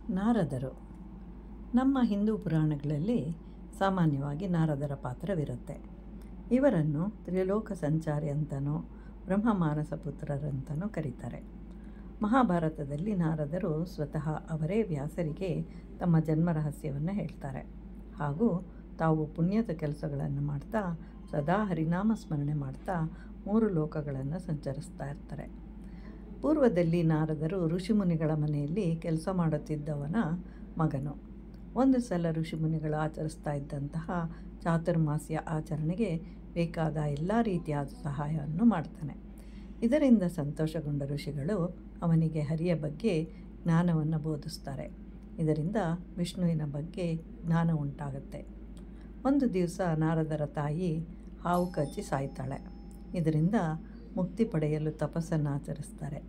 ನಾರದರು ನಮ್ಮ ಹಿಂದೂ ಪುರಾಣಗಳಲ್ಲಿ ಸಾಮಾನ್ಯವಾಗಿ ನಾರದರ ಪಾತ್ರವಿರುತ್ತೆ. ಇವರನ್ನು ತ್ರಿಲೋಕ ಸಂಚಾರಿ ಅಂತನೋ ಬ್ರಹ್ಮಮಾನಸ ಪುತ್ರರಂತನೋ ಕರೀತಾರೆ. ಮಹಾಭಾರತದಲ್ಲಿ ನಾರದರು ಸ್ವತಃ ಅವರೇ ವ್ಯಾಸರಿಗೆ ತಮ್ಮ ಜನ್ಮ ರಹಸ್ಯವನ್ನು ಹೇಳ್ತಾರೆ. ಹಾಗೂ ತಾವು ಪುಣ್ಯದ ಕೆಲಸಗಳನ್ನು ಮಾಡ್ತಾ ಸದಾ ಹರಿನಾಮ ಸ್ಮರಣೆ ಮಾಡ್ತಾ 3 ಲೋಕಗಳನ್ನು ಸಂಚರಿಸ್ತಾ ಇರ್ತಾರೆ. ಪೂರ್ವದಲ್ಲಿ ನಾರದರು ಋಷಿಮುನಿಗಳ ಮನೆಯಲ್ಲಿ ಕೆಲಸ ಮಾಡುತ್ತಿದ್ದವನ ಮಗನು. ಒಂದು ಸಲ ಋಷಿಮುನಿಗಳು ಆಚರಿಸ್ತಾ ಇದ್ದಂತಹ ಚಾತುರ್ಮಾಸ್ಯ ಆಚರಣೆಗೆ ಬೇಕಾದ ಎಲ್ಲ ರೀತಿಯಾದ ಸಹಾಯವನ್ನು ಮಾಡ್ತಾನೆ. ಇದರಿಂದ ಸಂತೋಷಗೊಂಡ ಋಷಿಗಳು ಅವನಿಗೆ ಹರಿಯ ಬಗ್ಗೆ ಜ್ಞಾನವನ್ನು ಬೋಧಿಸ್ತಾರೆ. ಇದರಿಂದ ವಿಷ್ಣುವಿನ ಬಗ್ಗೆ ಜ್ಞಾನ ಉಂಟಾಗುತ್ತೆ. ಒಂದು ದಿವಸ ನಾರದರ ತಾಯಿ ಹಾವು ಕಚ್ಚಿ ಸಾಯ್ತಾಳೆ. ಇದರಿಂದ ಮುಕ್ತಿ ಪಡೆಯಲು ತಪಸ್ಸನ್ನು ಆಚರಿಸ್ತಾರೆ.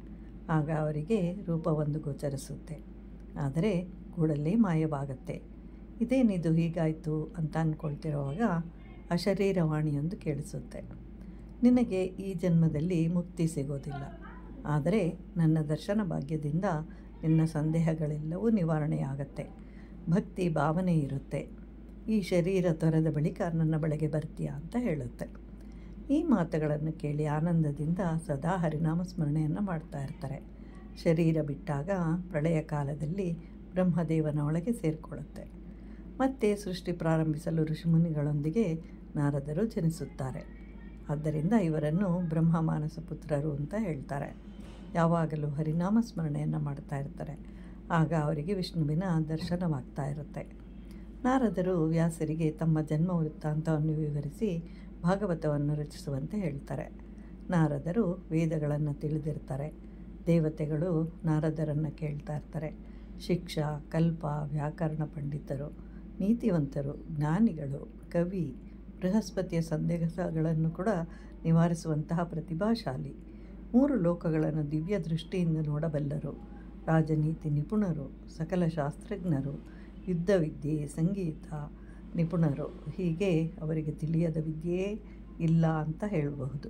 ಆಗ ಅವರಿಗೆ ರೂಪವೊಂದು ಗೋಚರಿಸುತ್ತೆ. ಆದರೆ ಕೂಡಲೇ ಮಾಯವಾಗುತ್ತೆ. ಇದೇನಿದು ಹೀಗಾಯಿತು ಅಂತ ಅಂದ್ಕೊಳ್ತಿರುವಾಗ ಅಶರೀರವಾಣಿಯೊಂದು ಕೇಳಿಸುತ್ತೆ. ನಿನಗೆ ಈ ಜನ್ಮದಲ್ಲಿ ಮುಕ್ತಿ ಸಿಗೋದಿಲ್ಲ, ಆದರೆ ನನ್ನ ದರ್ಶನ ಭಾಗ್ಯದಿಂದ ನಿನ್ನ ಸಂದೇಹಗಳೆಲ್ಲವೂ ನಿವಾರಣೆಯಾಗತ್ತೆ. ಭಕ್ತಿ ಭಾವನೆ ಇರುತ್ತೆ. ಈ ಶರೀರ ತೊರೆದ ಬಳಿಕ ನನ್ನ ಬಳಿಗೆ ಬರ್ತೀಯಾ ಅಂತ ಹೇಳುತ್ತೆ. ಈ ಮಾತುಗಳನ್ನು ಕೇಳಿ ಆನಂದದಿಂದ ಸದಾ ಹರಿನಾಮ ಸ್ಮರಣೆಯನ್ನು ಮಾಡ್ತಾ ಇರ್ತಾರೆ. ಶರೀರ ಬಿಟ್ಟಾಗ ಪ್ರಳಯ ಕಾಲದಲ್ಲಿ ಬ್ರಹ್ಮದೇವನ ಒಳಗೆ ಸೇರಿಕೊಳ್ಳುತ್ತೆ. ಮತ್ತೆ ಸೃಷ್ಟಿ ಪ್ರಾರಂಭಿಸಲು ಋಷಿಮುನಿಗಳೊಂದಿಗೆ ನಾರದರು ಜನಿಸುತ್ತಾರೆ. ಆದ್ದರಿಂದ ಇವರನ್ನು ಬ್ರಹ್ಮಮಾನಸ ಪುತ್ರರು ಅಂತ ಹೇಳ್ತಾರೆ. ಯಾವಾಗಲೂ ಹರಿನಾಮ ಸ್ಮರಣೆಯನ್ನು ಮಾಡ್ತಾ ಇರ್ತಾರೆ. ಆಗ ಅವರಿಗೆ ವಿಷ್ಣುವಿನ ದರ್ಶನವಾಗ್ತಾ ಇರುತ್ತೆ. ನಾರದರು ವ್ಯಾಸರಿಗೆ ತಮ್ಮ ಜನ್ಮ ವೃತ್ತಾಂತವನ್ನು ವಿವರಿಸಿ ಭಾಗವತವನ್ನು ರಚಿಸುವಂತೆ ಹೇಳ್ತಾರೆ. ನಾರದರು ವೇದಗಳನ್ನು ತಿಳಿದಿರ್ತಾರೆ. ದೇವತೆಗಳು ನಾರದರನ್ನು ಕೇಳ್ತಾ ಇರ್ತಾರೆ. ಶಿಕ್ಷ, ಕಲ್ಪ, ವ್ಯಾಕರಣ ಪಂಡಿತರು, ನೀತಿವಂತರು, ಜ್ಞಾನಿಗಳು, ಕವಿ, ಬೃಹಸ್ಪತಿಯ ಸಂದೇಹಗಳನ್ನು ಕೂಡ ನಿವಾರಿಸುವಂತಹ ಪ್ರತಿಭಾಶಾಲಿ, 3 ಲೋಕಗಳನ್ನು ದಿವ್ಯ ದೃಷ್ಟಿಯಿಂದ ನೋಡಬಲ್ಲರು, ರಾಜನೀತಿ ನಿಪುಣರು, ಸಕಲ ಶಾಸ್ತ್ರಜ್ಞರು, ಯುದ್ಧ ವಿದ್ಯೆ, ಸಂಗೀತ ನಿಪುಣರು, ಹೀಗೆ ಅವರಿಗೆ ತಿಳಿಯದ ವಿದ್ಯೆಯೇ ಇಲ್ಲ ಅಂತ ಹೇಳಬಹುದು.